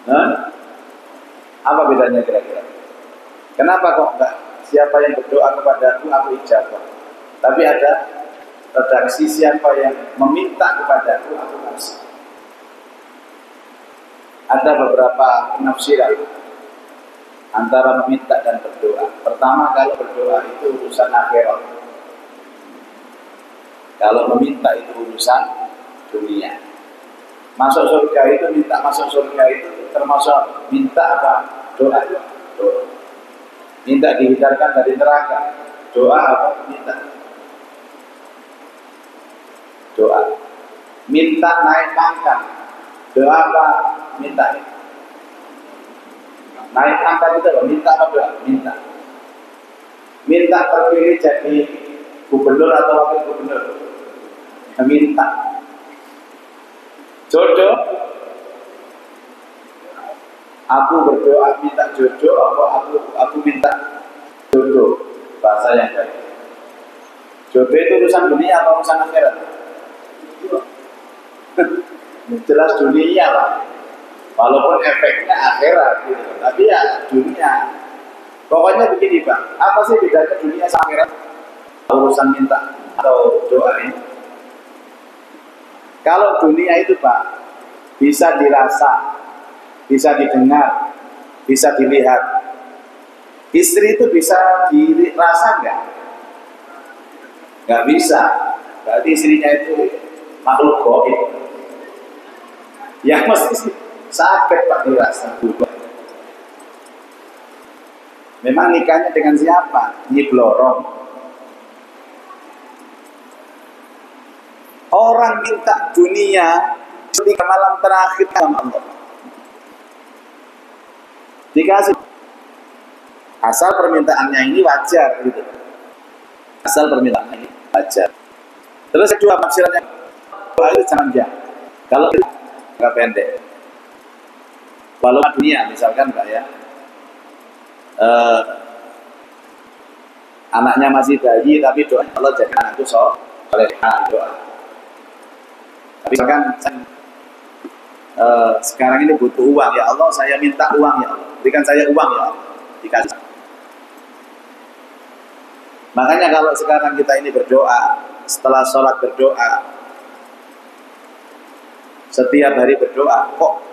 Nah, apa bedanya kira-kira? Kenapa kok enggak siapa yang berdoa kepadaku aku ijabah? Tapi ada redaksi siapa yang meminta kepadaku aku kasih. Ada beberapa penafsiran antara meminta dan berdoa. Pertama, kalau berdoa itu urusan akhirat. Kalau meminta itu urusan dunia. Masuk surga itu, minta masuk surga itu termasuk minta apa? Doa. Doa. Minta dihindarkan dari neraka. Doa apa? Minta. Doa. Minta naik pangkat. Doa apa? Minta. Naik pangkat itu apa? Minta apa doa? Minta. Minta terpilih jadi gubernur atau wakil gubernur. Minta. Jodoh, aku berdoa minta jodoh, aku minta jodoh, bahasa yang baik. Jodoh itu urusan dunia atau urusan akhirat? Jelas dunia lah, walaupun efeknya akhirat gitu. Tapi ya dunia. Pokoknya begini Pak, apa sih bedanya dunia sama akhirat? Urusan minta atau doa ini? Kalau dunia itu Pak, bisa dirasa, bisa didengar, bisa dilihat. Istri itu bisa dirasa enggak? Enggak bisa. Berarti istrinya itu makhluk gaib. Ya mesti sakit Pak dirasa. Memang nikahnya dengan siapa? Nyiblorong. Orang minta dunia ketika malam terakhir sama Allah. Dikasih. Asal permintaannya ini wajar gitu. Asal permintaannya ini wajar. Terus kedua tafsirannya, doa itu jangan jam. Kalau agak pendek. Walaupun dunia misalkan Pak ya. Anaknya masih bayi tapi doa Allah jadi anakku soleh doa. Tapi misalkan sekarang ini butuh uang ya Allah, saya minta uang ya Allah, berikan saya uang ya Allah, dikasih. Makanya kalau sekarang kita ini berdoa, setelah sholat berdoa, setiap hari berdoa, kok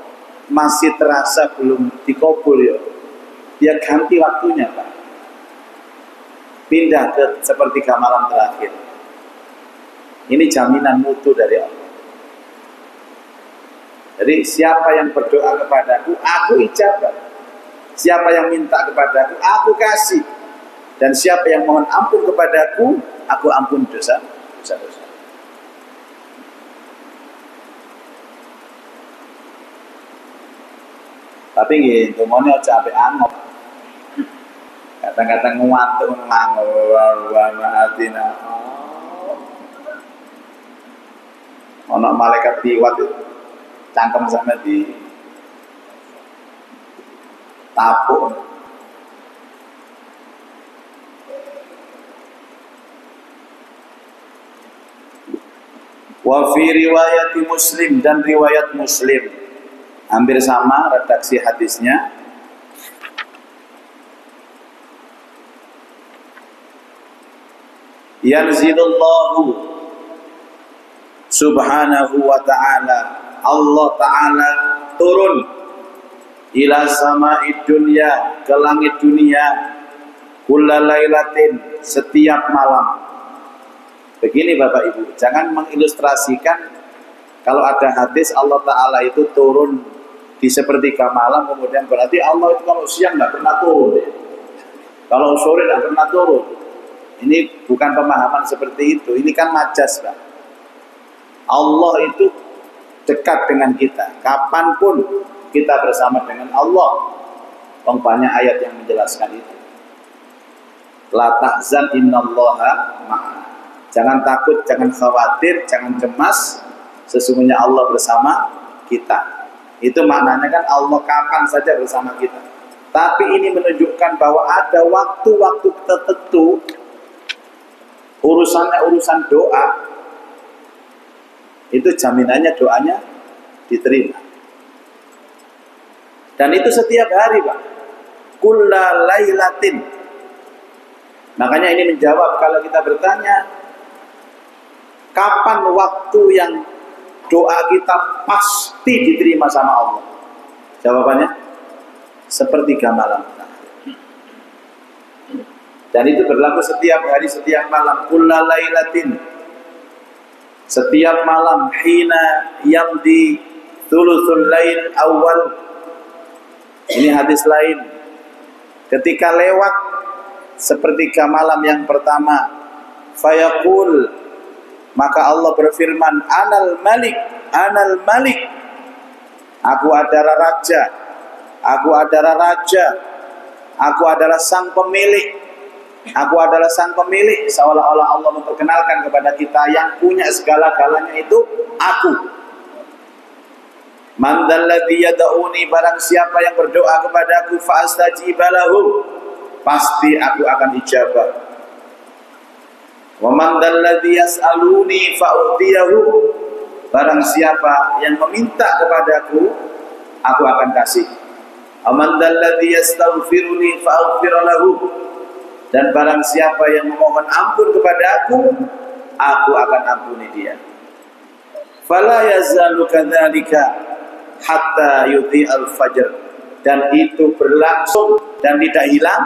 masih terasa belum dikabul ya, dia ganti waktunya Pak, pindah ke sepertiga malam terakhir. Ini jaminan mutu dari Allah. Jadi siapa yang berdoa kepadaku, aku ijabah. Siapa yang minta kepadaku, aku kasih. Dan siapa yang mohon ampun kepadaku, aku ampun dosa. Tapi gitu, mohonnya aja sampai angop. Kadang-kadang nguantuk mangga ono malaikat liwat itu. Cangkem sama di tapuk. Wa fi riwayat Muslim, dan riwayat Muslim hampir sama redaksi hadisnya. Yanzilullahu subhanahu wa ta'ala, Allah Ta'ala turun ila sama'id dunya, ke langit dunia, kullalailatin, setiap malam. Begini Bapak Ibu, jangan mengilustrasikan kalau ada hadis Allah Ta'ala itu turun di sepertiga malam, kemudian berarti Allah itu kalau siang nggak pernah turun ya. Kalau sore nggak pernah turun. Ini bukan pemahaman seperti itu, ini kan majas Pak. Allah itu dekat dengan kita, kapanpun kita bersama dengan Allah. Banyak ayat yang menjelaskan itu. La tahzan innallaha ma'ana. Jangan takut, jangan khawatir, jangan cemas, sesungguhnya Allah bersama kita. Itu maknanya kan Allah kapan saja bersama kita. Tapi ini menunjukkan bahwa ada waktu-waktu tertentu, urusannya urusan doa, itu jaminannya doanya diterima. Dan itu setiap hari, Pak. Kulla lailatin. Makanya ini menjawab kalau kita bertanya, kapan waktu yang doa kita pasti diterima sama Allah? Jawabannya, sepertiga malam. Dan itu berlaku setiap hari, setiap malam. Kulla lailatin. Setiap malam, hina yamdi thuluthul lail awal. Ini hadis lain. Ketika lewat sepertiga malam yang pertama, fayaqul, maka Allah berfirman, anal malik, anal malik. Aku adalah raja, aku adalah raja, aku adalah sang pemilik. Aku adalah sang pemilik, seolah-olah Allah memperkenalkan kepada kita yang punya segala-galanya itu aku. Man dzalladzi yad'uni, barang siapa yang berdoa kepadaku fa astajib lahu, pasti aku akan ijabah. Wa man dzalladzi yas'aluni fa u'tiyahu, barang siapa yang meminta kepadaku aku akan kasih. Wa man dzalladzi yastaghfiruni fa aghfir lahu, dan barang siapa yang memohon ampun kepada aku akan ampuni dia. Fala yazalu kadzalika hatta yudhi'al fajr, dan itu berlangsung dan tidak hilang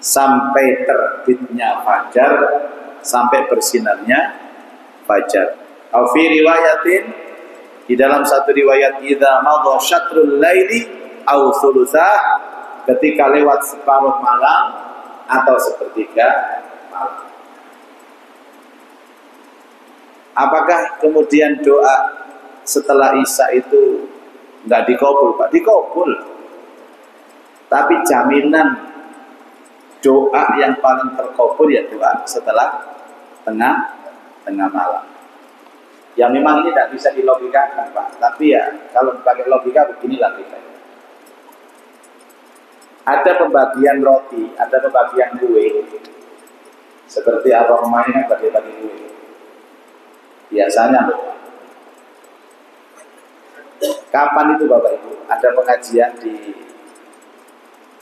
sampai terbitnya fajar, sampai bersinarnya fajar. Au fi riwayatin, di dalam satu riwayat, idza madha syatrul laili au thulutsah, ketika lewat separuh malam atau sepertiga malam. Apakah kemudian doa setelah Isya itu enggak dikabul, Pak? Dikabul. Tapi jaminan doa yang paling terkabul ya doa setelah tengah malam. Ya memang ini tidak bisa dilogikakan, Pak. Tapi ya kalau pakai logika beginilah kita. Ada pembagian roti, ada pembagian kue. Seperti apa pemainnya bagi-bagi kue. Biasanya, kapan itu Bapak Ibu? Ada pengajian di,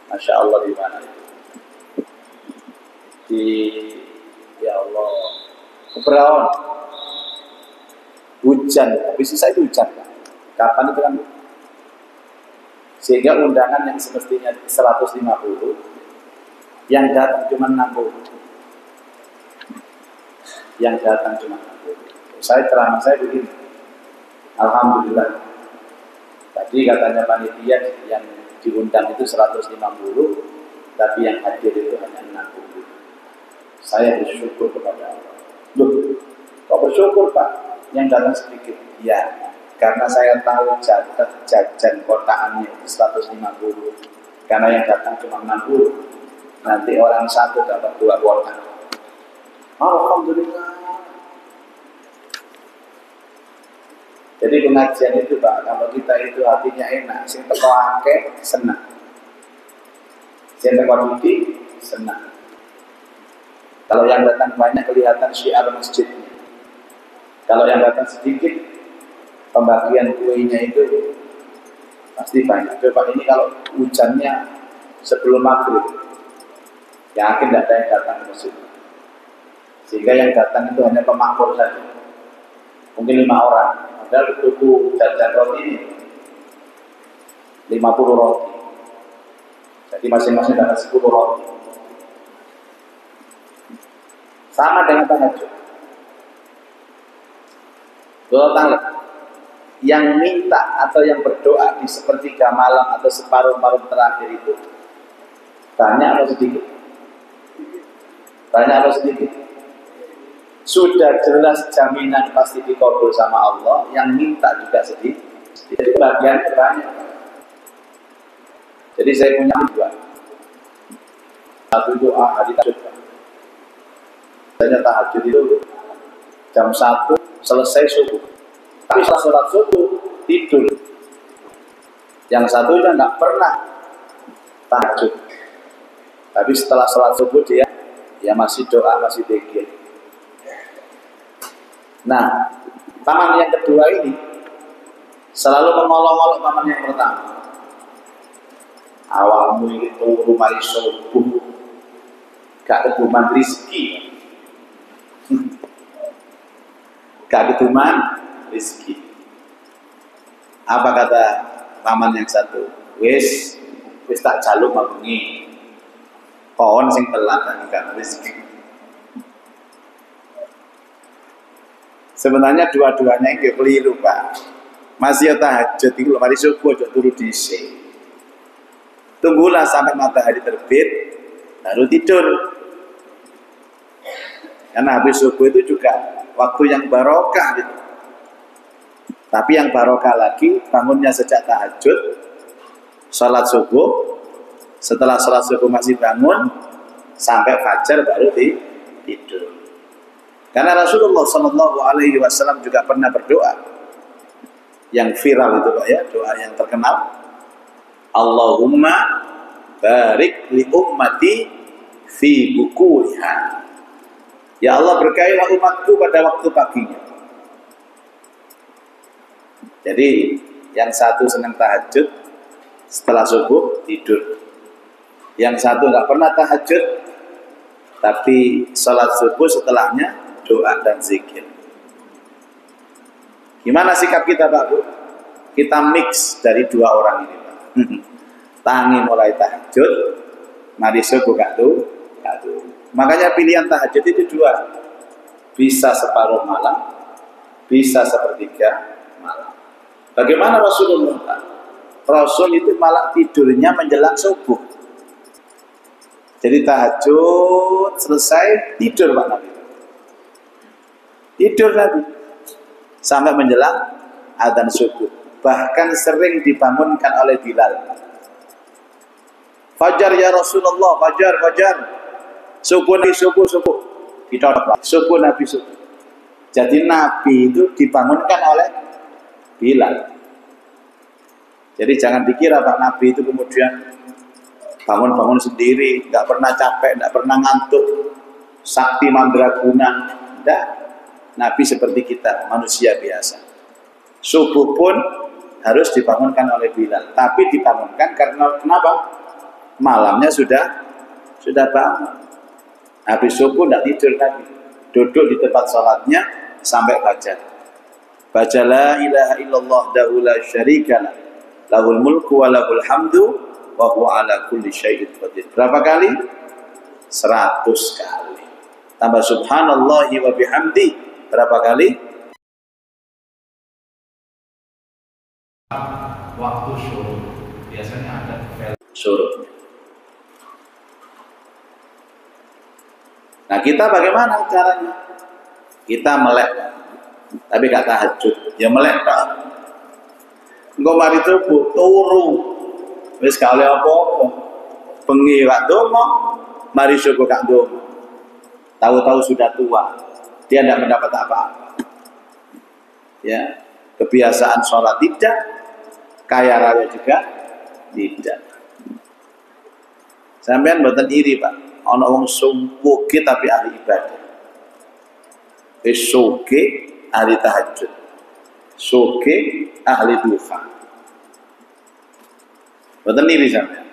Masya Allah, di mana itu? Di, ya Allah, Kebraon. Hujan, tapi sisa itu hujan. Kapan itu kan? Sehingga undangan yang semestinya 150, yang datang cuma 60. Yang datang cuma 60. Saya ceramah saya begini, alhamdulillah. Tadi katanya panitia yang diundang itu 150, tapi yang hadir itu hanya 60. Saya bersyukur kepada Allah. Loh, kok bersyukur, Pak? Yang datang sedikit? Ya, karena saya tahu jajan kotaannya 150, karena yang datang cuma 60, nanti orang satu dapat 2 kotak. Alhamdulillah. Jadi pengajian itu, Pak, kalau kita itu hatinya enak, sing teko akeh senang, sing teko dikit senang. Kalau yang datang banyak kelihatan syiar masjidnya. Kalau yang datang sedikit, pembagian kuenya itu pasti banyak. Coba ini kalau hujannya sebelum maghrib, yakin tidak ada yang datang ke masjid. Sehingga yang datang itu hanya pemakmur saja, mungkin 5 orang. Padahal tuku jajan roti ini 50 roti, jadi masing-masing dapat 10 roti. Sama dengan tahajud. Yang minta atau yang berdoa di sepertiga malam atau separuh malam terakhir itu banyak atau sedikit? Banyak atau sedikit? Sudah jelas jaminan pasti dikabul sama Allah. Yang minta juga sedikit. Jadi bagiannya banyak. Jadi saya punya 2. Satu doa hari tahajud. Saya tahajud itu jam 1 selesai subuh. Tapi setelah sholat subuh tidur. Yang satunya nggak pernah tahajud. Tapi setelah sholat subuh dia ya masih doa, masih zikir. Nah, paman yang kedua ini selalu mengolok-olok paman yang pertama. awakmu iki turu mari subuh gak keduman rezeki. Gak keduman rezeki. Apa kata paman yang satu? Wis tak jaluk mabengi. Pohon sing telat kan rezeki. Sebenarnya dua-duanya ini keliru, Pak. Masih tahajud itu mari subuh aja turu dhisik. Tunggulah sampai matahari terbit baru tidur. Karena habis subuh itu juga waktu yang barokah gitu. Tapi yang barokah lagi bangunnya sejak tahajud, sholat subuh, setelah sholat subuh masih bangun sampai fajar baru tidur. Karena Rasulullah SAW juga pernah berdoa yang viral itu Pak ya, doa yang terkenal. Allahumma barik li ummati fi bukuliha. Ya Allah berkailah umatku pada waktu paginya. Jadi yang satu senang tahajud setelah subuh tidur. Yang satu nggak pernah tahajud tapi sholat subuh setelahnya doa dan zikir. Gimana sikap kita Pak Bu? Kita mix dari dua orang ini Pak. Tangi mulai tahajud, mari subuh gak tuh. Makanya pilihan tahajud itu dua. Bisa separuh malam, bisa sepertiga malam. Bagaimana Rasulullah Pak? Rasul itu malah tidurnya menjelang subuh. Jadi tahajud selesai tidur Pak Nabi. Tidur Nabi sampai menjelang adzan subuh. Bahkan sering dibangunkan oleh Bilal. Fajar ya Rasulullah, fajar. Subuh Nabi subuh. Subuh Nabi subuh. Jadi Nabi itu dibangunkan oleh Bilal. Jadi jangan dikira Pak Nabi itu kemudian bangun sendiri, nggak pernah capek, nggak pernah ngantuk, sakti mandraguna. Enggak. Nabi seperti kita, manusia biasa. Subuh pun harus dibangunkan oleh Bilal. Tapi dibangunkan karena kenapa? Malamnya sudah bangun. Habis subuh tidak tidur lagi. Duduk di tempat sholatnya sampai fajar. Baca la ilaha illallah dahu la syarikalah. Lahul mulku wa lahul hamdu wa huwa ala kulli syai'in qadir. Berapa kali? 100 kali. Tambah subhanallahi wa bihamdi. Berapa kali? Waktu syuruk. Biasanya ada syuruk. Nah kita bagaimana caranya? Kita melek, tapi gak tahajud. Ya melek tak. Engkau mari subuh turu, wis kali apa-apa. Bengi gak dongo, mari subuh gak dongo. Tahu-tahu sudah tua, dia tidak mendapat apa-apa. Ya, kebiasaan sholat tidak, kaya raya juga tidak. Sampean mboten iri Pak. Ana wong sugih tapi ahli ibadah. Wis sugih ahli tahajud. Sugih ahli duha. Mboten iri sampean.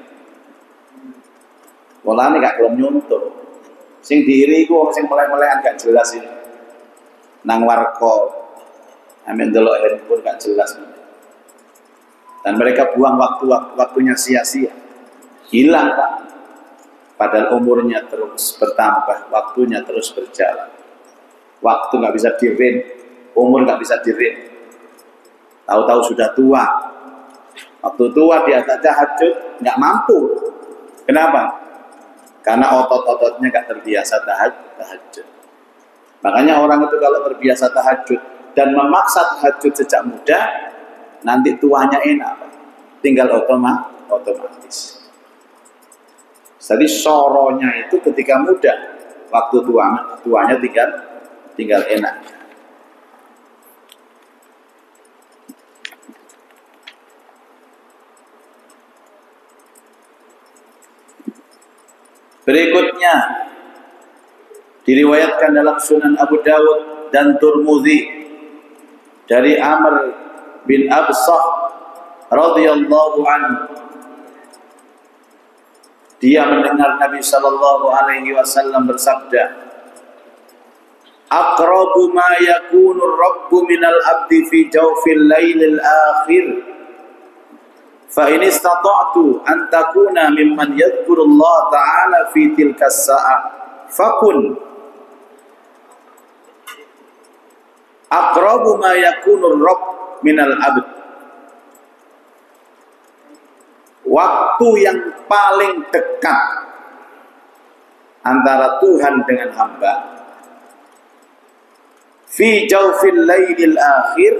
Walane gak kelem nyontoh. Sing diiri iku wong sing melek-melekan gak jelas ini. Nang warkop amen delok handphone gak jelas. Dan mereka buang waktunya sia-sia. Hilang Pak. Padahal umurnya terus bertambah, waktunya terus berjalan. Waktu nggak bisa dirin, umur nggak bisa dirin. Tahu-tahu sudah tua. Waktu tua dia tak tahajud, nggak mampu. Kenapa? Karena otot-ototnya nggak terbiasa tahajud. Makanya orang itu kalau terbiasa tahajud dan memaksa tahajud sejak muda, nanti tuanya enak, tinggal otomatis. Jadi soronya itu ketika muda, waktu tuanya tinggal enak. Berikutnya diriwayatkan dalam Sunan Abu Dawud dan Tirmidzi dari Amr bin Absah radhiyallahu anhu. Dia mendengar Nabi sallallahu alaihi wasallam bersabda, "Aqrabu ma yakunu ar-rabbu minal abdi fi jawfil lailil akhir. Fa in istata'tu an takuna mimman yadhkurullah ta'ala fi tilka as-sa'ah fakun." Aqrabu ma yakunu ar-rabb minal abd. Waktu yang paling dekat antara Tuhan dengan hamba fi jawfil lailil akhir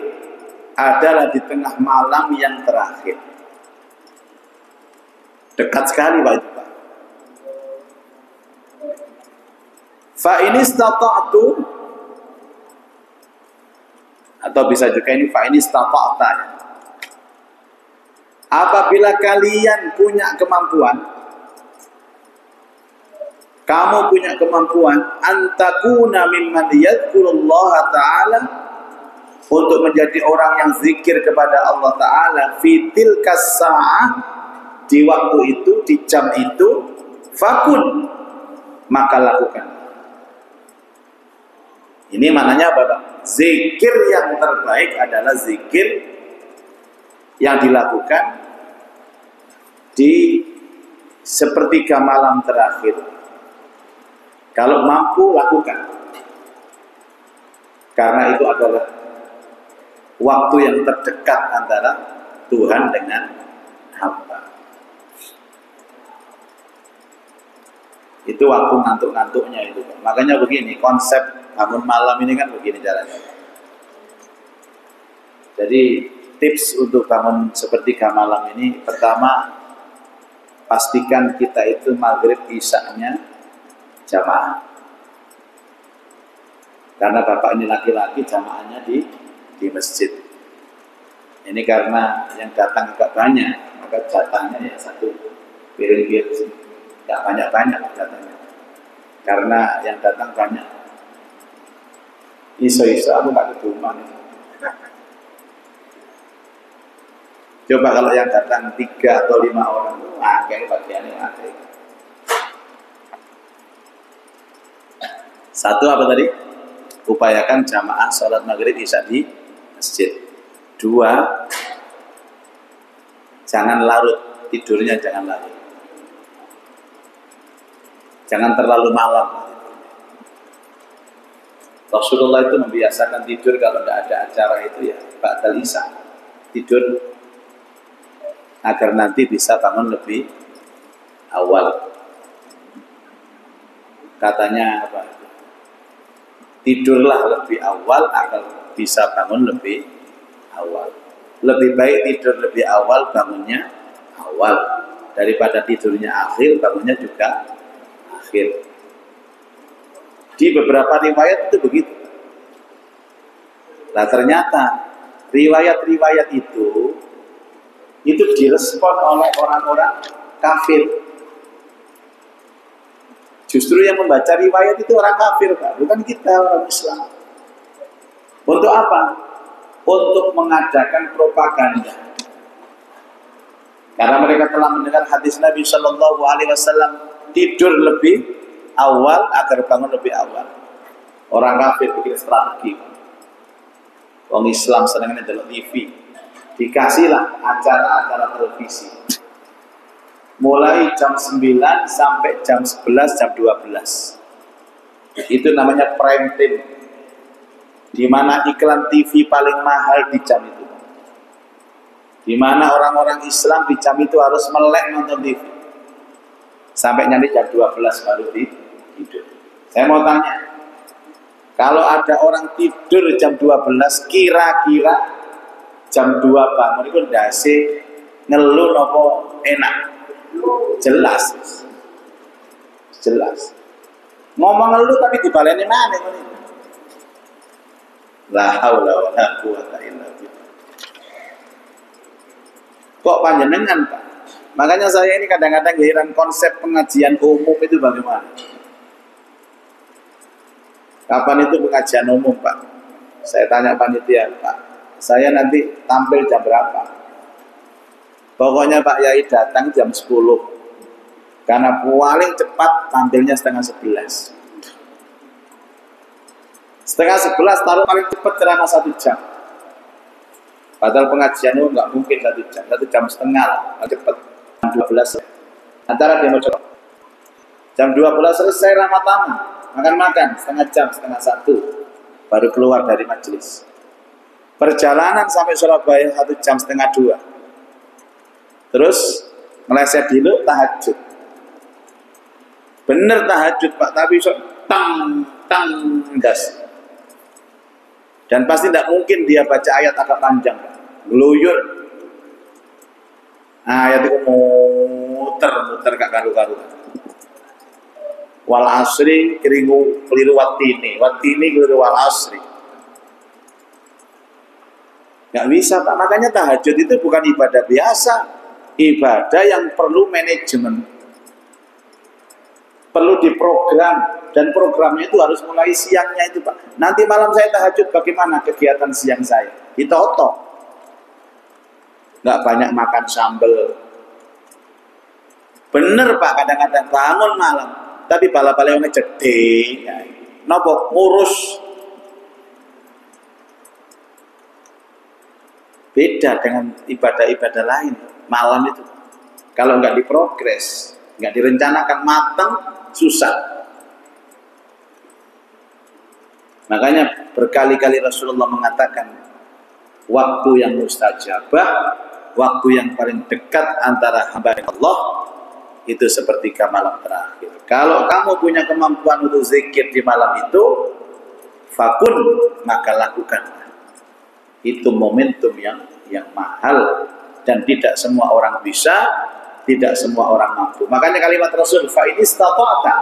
adalah di tengah malam yang terakhir. Dekat sekali Pak itu Pak. Fa in istata'tu, atau bisa juga ini fa in istata'ta. Apabila kalian punya kemampuan, kamu punya kemampuan antakuna mimman yadhkurullaha ta'ala, untuk menjadi orang yang zikir kepada Allah Ta'ala fi tilkas sa'ah, di waktu itu, di jam itu, fakun, maka lakukan. Ini maknanya apa Pak? Zikir yang terbaik adalah zikir yang dilakukan di sepertiga malam terakhir. Kalau mampu lakukan, karena itu adalah waktu yang terdekat antara Tuhan dengan hamba. Itu waktu ngantuk-ngantuknya itu. Makanya begini, konsep bangun malam ini kan begini caranya. Jadi tips untuk bangun sepertiga malam ini, pertama, pastikan kita itu maghrib isya-nya jamaah. Karena bapak ini laki-laki, jamaahnya di masjid. Ini karena yang datang agak banyak, maka jatahnya ya satu piring-piring, nggak banyak-banyak jatahnya. Karena yang datang banyak. Iso-iso aku nggak ke rumah nih. Coba kalau yang datang 3 atau 5 orang, kayak bagiannya ada. Satu apa tadi? Upayakan jamaah sholat maghrib isya di masjid. 2, jangan larut tidurnya, jangan larut. Jangan terlalu malam. Rasulullah itu membiasakan tidur kalau tidak ada acara itu ya ba'dal isya, tidur agar nanti bisa bangun lebih awal. Katanya apa? Tidurlah lebih awal agar bisa bangun lebih awal. Lebih baik tidur lebih awal, bangunnya awal, daripada tidurnya akhir, bangunnya juga akhir. Di beberapa riwayat itu begitu. Nah ternyata riwayat-riwayat itu direspon oleh orang-orang kafir. Justru yang membaca riwayat itu orang kafir, Pak, bukan kita orang Islam. Untuk apa? Untuk mengadakan propaganda. Karena mereka telah mendengar hadis Nabi Shallallahu Alaihi Wasallam, tidur lebih awal agar bangun lebih awal. Orang kafir bikin strategi. Orang Islam senangnya dalam TV. Dikasihlah acara-acara televisi. Mulai jam 9 sampai jam 11, jam 12. Itu namanya prime time. Di mana iklan TV paling mahal di jam itu. Di mana orang-orang Islam di jam itu harus melek nonton TV. Sampai nanti jam 12 baru tidur. Saya mau tanya, kalau ada orang tidur jam 12, kira-kira jam 2 bangun itu ndase ngeluh apa enak? Jelas. Ngomong ngeluh tapi dibaleni mana ini? La haula wala quwata illa billah. Kok panjenengan, Pak? Makanya saya ini kadang-kadang heran konsep pengajian umum itu bagaimana? Kapan itu pengajian umum, Pak? Saya tanya panitia, Pak, saya nanti tampil jam berapa? Pokoknya Pak Yai datang jam 10. Karena paling cepat tampilnya 10:30. 10:30 taruh paling cepat ceramah 1 jam. Padahal pengajian itu nggak mungkin 1 jam, 1,5 jam lah, cepat. Jam 12 antara dia mau coba. Jam 12 selesai ramah-tamah, makan-makan, 1/2 jam, 1:30 baru keluar dari majelis. Perjalanan sampai Surabaya 1,5 jam. Terus meleset dulu tahajud. Bener tahajud Pak, tapi tang gas. Dan pasti tidak mungkin dia baca ayat agak panjang, geluyur. Nah, ayat itu muter gak karu-karu. Wal asri keliru watini keliru wal asri. Gak bisa Pak, makanya tahajud itu bukan ibadah biasa, ibadah yang perlu manajemen. Perlu diprogram, dan programnya itu harus mulai siangnya itu Pak. Nanti malam saya tahajud, bagaimana kegiatan siang saya? Ditotok. Nggak banyak makan sambel. Bener Pak, kadang-kadang bangun malam, tapi bala-bala yang gede, nopo ngurus. Beda dengan ibadah-ibadah lain malam itu. Kalau nggak diprogres, nggak direncanakan matang, susah. Makanya berkali-kali Rasulullah mengatakan waktu yang mustajabah, waktu yang paling dekat antara hamba dan Allah itu sepertiga malam terakhir. Kalau kamu punya kemampuan untuk zikir di malam itu, fakun, maka lakukanlah. Itu momentum yang mahal dan tidak semua orang bisa, tidak semua orang mampu. Makanya kalimat Rasul, fa in istata'ta,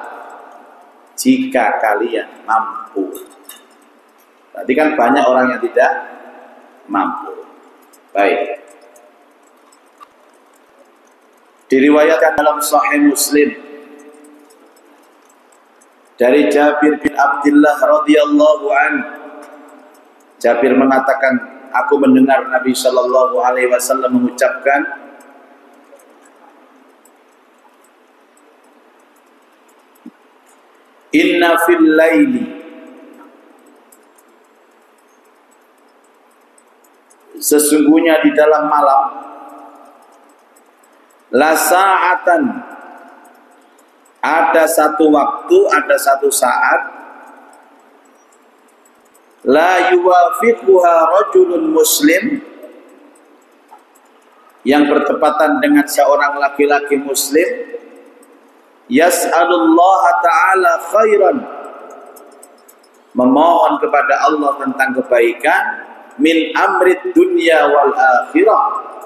jika kalian mampu. Berarti kan banyak orang yang tidak mampu. Baik. Diriwayatkan dalam Sahih Muslim dari Jabir bin Abdullah radhiyallahu anhu. Jabir mengatakan, aku mendengar Nabi Shallallahu Alaihi Wasallam mengucapkan, Inna fil laili, sesungguhnya di dalam malam, la sa'atan, ada satu waktu, ada satu saat, la yuwafiquha rajulun muslim, yang bertepatan dengan seorang laki-laki muslim, yas'alullah ta'ala khairan, memohon kepada Allah tentang kebaikan, min amrid dunya wal akhirah,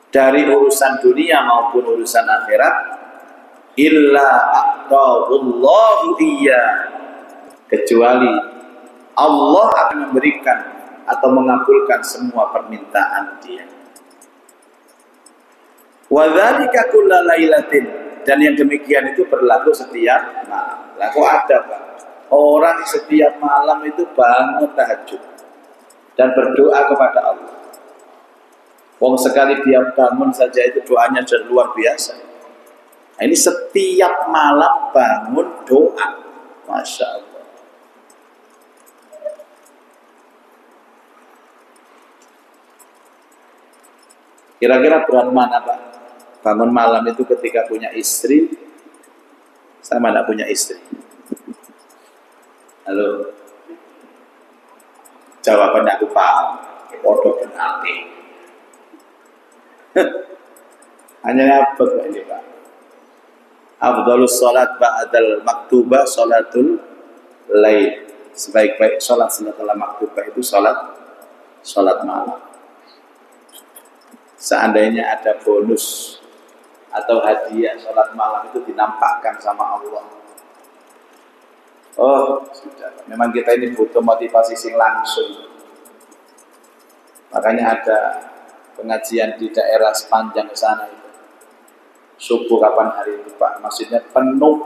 dari urusan dunia maupun urusan akhirat, illa a'tahullahu iya, kecuali Allah akan memberikan atau mengabulkan semua permintaan dia. Wa dzalika kulla lailatin, dan yang demikian itu berlaku setiap malam. Lah kok ada Pak? Orang setiap malam itu bangun tahajud dan berdoa kepada Allah. Wong sekali dia bangun saja itu doanya sudah luar biasa. Nah, ini setiap malam bangun doa. Masya Allah. Kira-kira berat mana Pak? Bangun malam itu ketika punya istri sama tidak punya istri? Halo? Jawabannya aku paham. Bodoh berarti. Hanya apa Pak ini Pak? Afdhalus salat ba'dal maktubah salatul lail. Sebaik-baik salat setelah maktubah itu salat malam. Seandainya ada bonus atau hadiah salat malam itu dinampakkan sama Allah. Oh, sudah. Memang kita ini butuh motivasi sing langsung. Makanya ada pengajian di daerah sepanjang ke sana itu. Subuh kapan hari itu Pak? Masjidnya penuh.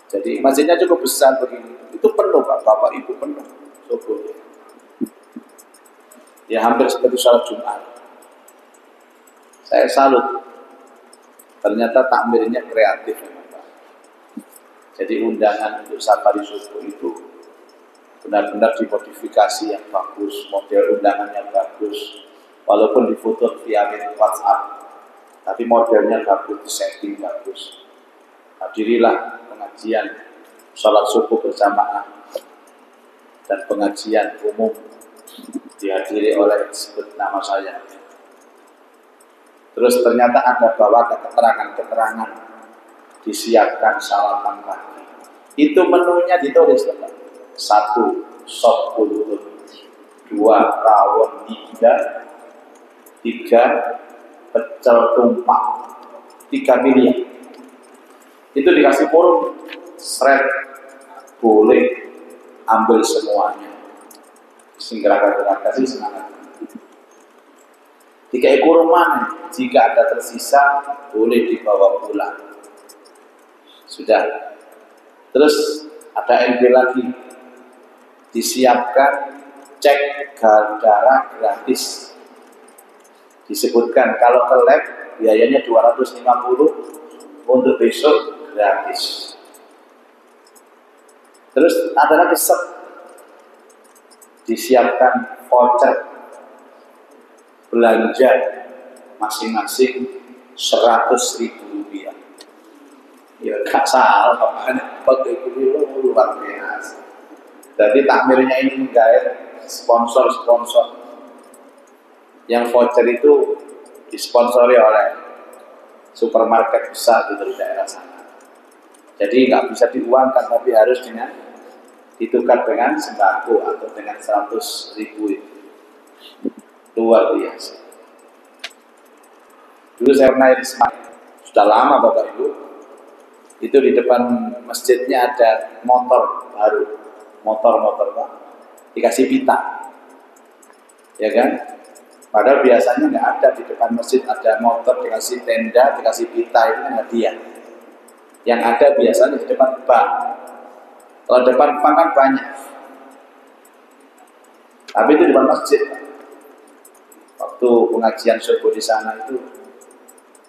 Jadi masjidnya cukup besar begini. Itu penuh Pak, Bapak Ibu penuh subuh. Ya hampir seperti sholat Jumat. Saya salut. Ternyata takmirnya kreatif. Jadi undangan untuk safari subuh itu benar-benar dimodifikasi yang bagus, model undangannya bagus, walaupun difoto via WhatsApp, tapi modelnya bagus, disetting bagus. Hadirilah pengajian sholat subuh berjamaah dan pengajian umum dihadiri oleh sebut nama saya. Terus ternyata ada bawa keterangan-keterangan, disiapkan sarapan pagi. Itu menunya ditulis, Bapak. 1 sop kultur, 2 rawon iga, 3 pecel tumpah, 3 pilihan. Itu dikasih kurung, seret, boleh ambil semuanya. Singgerakan sih semangat. 3 kurung mana? Jika ada tersisa, boleh dibawa pulang. Sudah. Terus ada NB lagi. Disiapkan cek darah gratis. Disebutkan kalau ke lab biayanya 250, untuk besok gratis. Terus ada lagi disiapkan voucher belanja masing-masing 100.000 rupiah. Ya gak salah, pakai itu luar biasa. Jadi takmirnya ini menggait sponsor-sponsor. Yang voucher itu disponsori oleh supermarket besar di daerah sana. Jadi nggak bisa diuangkan, tapi harus ditukar dengan sembako atau dengan 100.000. Luar biasa. Dulu saya pernah di Semarang, sudah lama Bapak Ibu. Itu di depan masjidnya ada motor baru, motor Pak, dikasih pita, ya kan? Padahal biasanya nggak ada di depan masjid, ada motor dikasih tenda, dikasih pita, itu kan hadiah. Yang ada biasanya di depan bank. Kalau depan bank kan banyak, tapi itu di depan masjid. Waktu pengajian subuh di sana itu,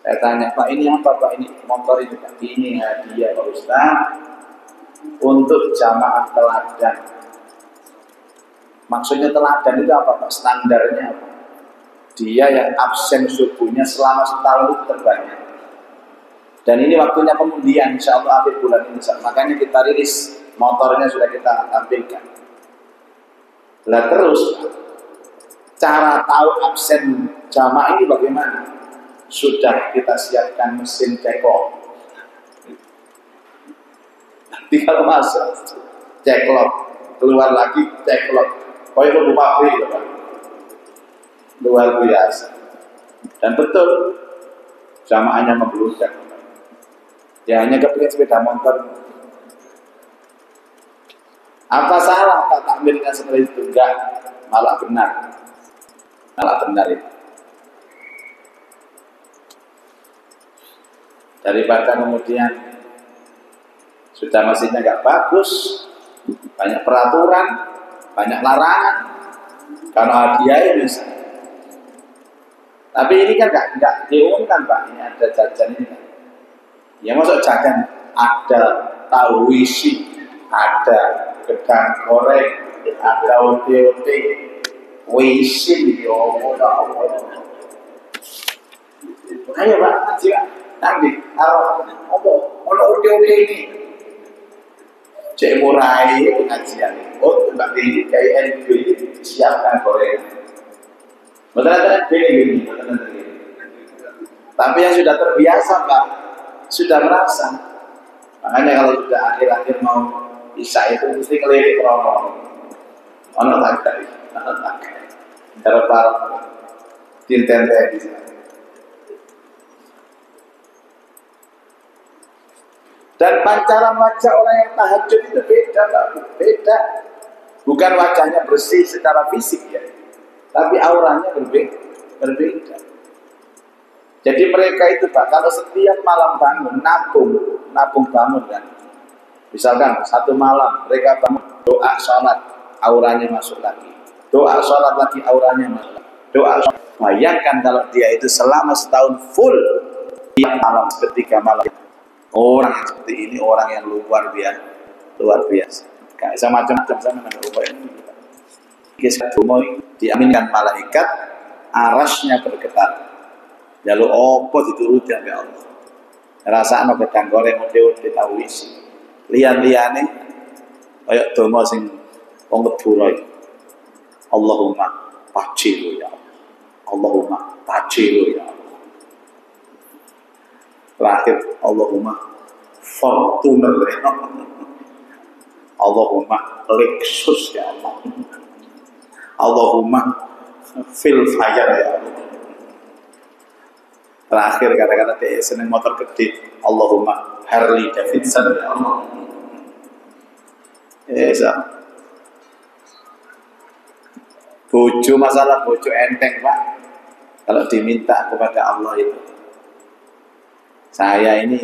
saya tanya, Pak ini apa Pak? Ini motor ini Pak. Ini hadiah Pak Ustaz untuk jamaah teladan. Maksudnya teladan itu apa Pak? Standarnya apa? Dia yang absen subuhnya selama setahun itu terbanyak. Dan ini waktunya pengundian, insya Allah akhir bulan ini. Makanya kita rilis motornya sudah kita tampilkan. Lah terus, cara tahu absen jamaah ini bagaimana? Sudah kita siapkan mesin cekok. Nanti kalau masuk ceklok, keluar lagi ceklok. Pokoknya itu pabrik, Pak. Luar biasa. Dan betul, jamaahnya membludak. Ya hanya kepingin sepeda motor. Apa salah Pak takmirnya seperti itu? Enggak, malah benar. Malah benar itu. Daripada kemudian sudah masjidnya nggak bagus, banyak peraturan, banyak larangan, karena hadiah misalnya. Tapi ini kan nggak diumumkan Pak, ini ada jajan ini. Ya masuk jajan, ada tahu isi, ada gedang goreng, ada ote-ote, wisin, yo, ayo Pak, ngaji Pak. Nanti, apa ote-ote ini? Cek murai pengajian. Oh, Mbak Dini kayak NB siapkan goreng. Betul-betul begini. Tapi yang sudah terbiasa Pak, sudah merasa. Makanya kalau sudah akhir-akhir mau isya itu mesti keliling romo. Ono tak terpal tinten di sana. Dan pancaran wajah orang yang tahajud itu beda, Pak. Beda. Bukan wajahnya bersih secara fisik ya, tapi auranya berbeda. Jadi mereka itu Pak, kalau setiap malam bangun, nabung bangun kan. Misalkan satu malam mereka bangun, doa sholat, auranya masuk lagi. Doa sholat lagi, auranya masuk lagi. Doa sholat. Bayangkan kalau dia itu selama setahun full tiap malam ketika malam. Orang yang seperti ini orang yang luar biasa, luar biasa. Kayak sama macam-macam sama dengan rupa ini. Kisah diaminkan malaikat, arasnya bergetar. Lalu opo dituruti oleh Allah. Rasane gedang goreng ode-ode tau isi. Lian-liane kaya donga sing wong Madura iki. Allahumma pacilu ya Allah. Allahumma pacilu ya Allah. Terakhir Allahumma fortuna ya Allah. Allahumma lexus ya Allah. Allahumma fil fire ya Allah. Terakhir kata-kata dia seneng motor gede. Allahumma Harley Davidson ya Allah. Bojo, masalah bojo enteng Pak. Kalau diminta kepada Allah itu, saya ini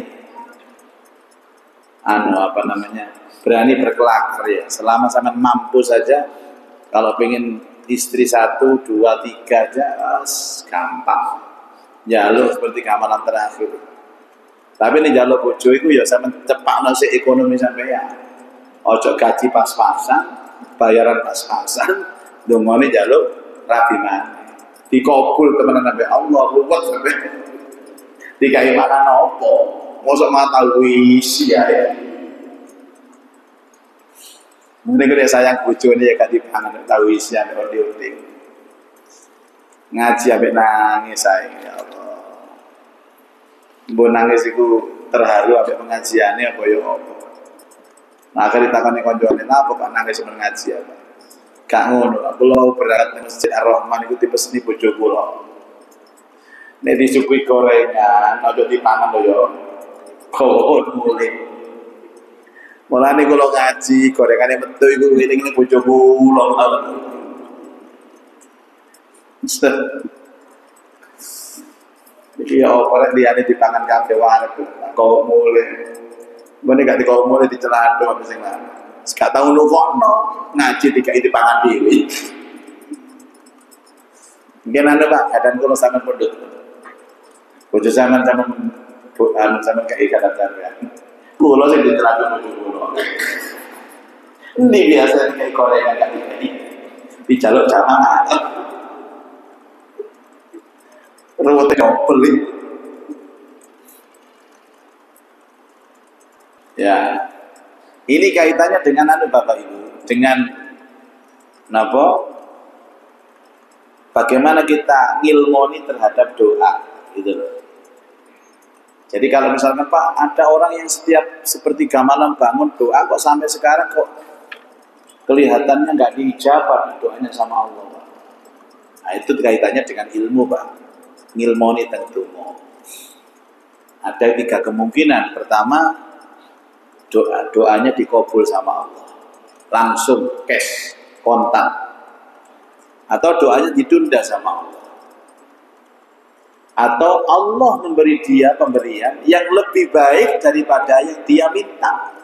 berani berkelakar ya. Selama sama mampu saja. Kalau pengen istri 1, 2, 3 aja gampang. Jaluk seperti kamalan terakhir. Tapi ini jaluk bojo itu ya sama cepak nasi ekonomi sampai ya. Ojo gaji pas-pasan, bayaran pas-pasan, dongone jaluk rapi mana. Dikabul temenan sampai Allah, ruwet sampai dikai makan apa? Mosok mata wisi ya. Mending dia sayang bojone ya gak dipangan tahu isi ambek ode-ode. Ngaji ambek nangis saya ya Allah. Mbok nangis iku terharu ambek pengajiane apa ya apa. Nah, akhirnya ditakoni kancane, "Napa kok nangis mengaji apa?" Gak ngono, kula berangkat nang Masjid Ar-Rahman iku dipeseni bojo kula. Nek disukui gorengan, aja dipangan lho ya. Kok mulai mulane kula ngaji, gorengane metu iku eling-eling bojo kula. Iki ya apa rek liyane dipangan kabeh wareg kok mulai. Mbone gak dikok mulai dicelado apa sing lan. Gak tau nukokno, ngaji dikai dipangan dhewe. Mungkin anda Pak, kadang kula sampean pondok. Bojo sampean sampean kai kadang ya. Kula sing dicelado bojo kula. Ini biasa kayak gorengan gak dikai. Dijaluk jamaah. Ruwete beli. Ya. Ini kaitannya dengan Bapak Ibu, dengan bagaimana kita ngilmoni terhadap doa gitu loh. Jadi kalau misalkan Pak, ada orang yang setiap sepertiga malam bangun doa kok sampai sekarang kok kelihatannya nggak diijabah doanya sama Allah Pak. Nah itu kaitannya dengan ilmu Pak, ngilmoni tentumu. Ada 3 kemungkinan. Pertama, doanya dikabul sama Allah, langsung cash, kontan. Atau doanya ditunda sama Allah. Atau Allah memberi dia pemberian yang lebih baik daripada yang dia minta.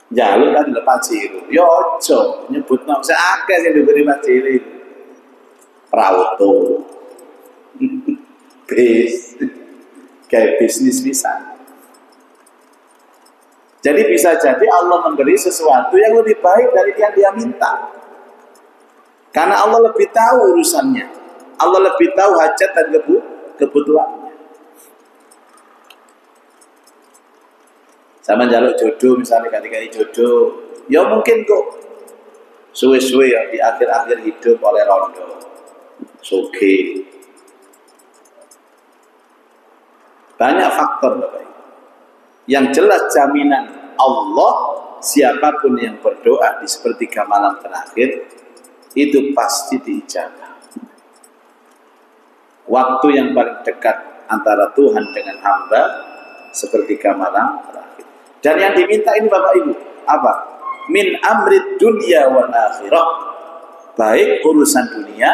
Jalur kan lepas ciru. Yo ojo nyebut nama saya akeh yang diberi maciri. Prauto. Kayak bisnis bisa. Jadi bisa jadi Allah memberi sesuatu yang lebih baik dari yang dia minta. Karena Allah lebih tahu urusannya. Allah lebih tahu hajat dan kebutuhannya. Sama jaluk jodoh misalnya ketika jodoh, ya mungkin kok suwe-suwe ya di akhir-akhir hidup oleh rondo. Soge. Banyak faktor Bapak Ibu. Yang jelas jaminan Allah, siapapun yang berdoa di sepertiga malam terakhir itu pasti diijabah. Waktu yang paling dekat antara Tuhan dengan hamba sepertiga malam terakhir. Dan yang diminta ini Bapak Ibu apa? Min amrid dunya wal akhirah. Baik urusan dunia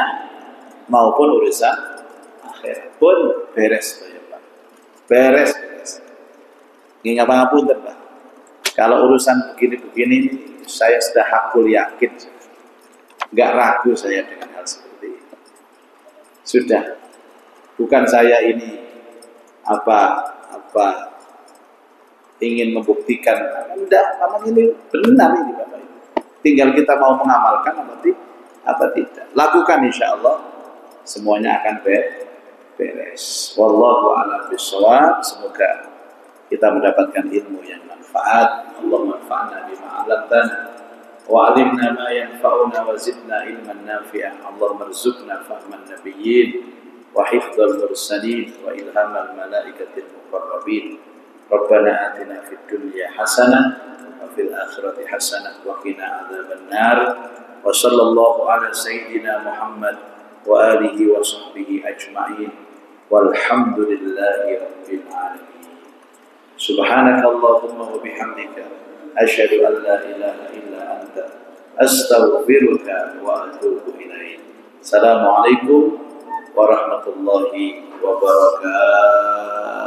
maupun urusan akhirat pun beres ya Pak. Beres. Ini ngapunten Pak. Kalau urusan begini-begini saya sudah hakul yakin. nggak ragu saya dengan hal seperti itu. Sudah, bukan saya ini apa ingin membuktikan, enggak, memang ini benar ini Bapak Ibu. Tinggal kita mau mengamalkan apa tidak. Lakukan, insya Allah semuanya akan beres. Wallahu a'lam bishawab. Semoga kita mendapatkan ilmu yang manfaat. Allah manfa'na bima 'allamtana wa 'allimna ma yanfa'una wa zidna ilman nafi'a. Allah marzuqna fahman nabiyyin wa hifdzal mursalin wa ilhamal malaikatil muqarrabin. Rabbana atina fid dunya hasanah wa fil akhirati hasanah wa qina adzaban nar. Wa sallallahu ala sayyidina Muhammad wa alihi wa sahbihi ajma'in. Walhamdulillahi rabbil alamin. Subhanakallahumma wa bihamdika asyhadu an la ilaha illa anta astaghfiruka wa atubu ilaik. Assalamualaikum warahmatullahi wabarakatuh.